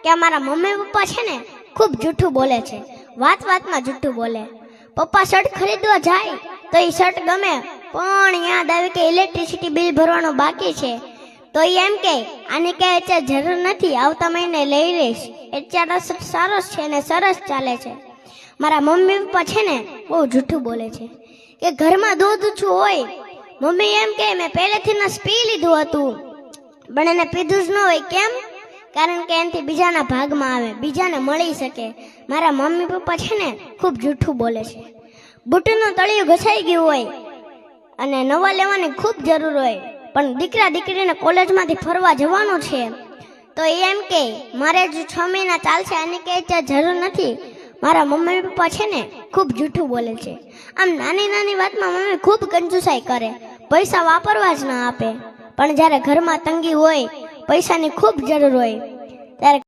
કે અમારા mummy papa છે ને ખૂબ જૂઠું બોલે છે, વાત વાતમાં જૂઠું બોલે. પપ્પા શર્ટ ખરીદવા જાય તો એ શર્ટ ગમે, પણ યાદ આવે કે ઇલેક્ટ્રિસિટી બિલ ભરવાનું બાકી છે તો એ એમ કે આની કઈ અત્યારે જરૂર નથી, આવતા મહિને લઈ લઈશ, અત્યારે સારો છે ને સરસ ચાલે છે. મારા મમ્મી પપ્પા છે ને બહુ જૂઠું બોલે છે કે ઘરમાં દૂધ ઓછું હોય, મમ્મી એમ કે મેં પહેલેથી ન પી લીધું હતું, પણ એને પીધું જ ન હોય. કેમ? કારણ કે એનાથી બીજાના ભાગમાં આવે, બીજાને મળી શકે. મારા મમ્મી પપ્પા છે ને ખૂબ જૂઠું બોલે છે. બૂટનું તળિયું ઘસાઈ ગયું હોય અને નવા લેવાની ખૂબ જરૂર હોય, પણ દીકરા દીકરીને કોલેજમાંથી ફરવા જવાનું છે તો એમ કે મારે જ 6 મહિના ચાલશે, આની કે જરૂર નથી. મારા મમ્મી પપ્પા છે ને ખૂબ જૂઠું બોલે છે. આમ નાની નાની વાતમાં મમ્મી ખૂબ કંજુસાઈ કરે, પૈસા વાપરવા જ ના આપે, પણ જ્યારે ઘરમાં તંગી હોય, પૈસાની ખૂબ જરૂર હોય ત્યારે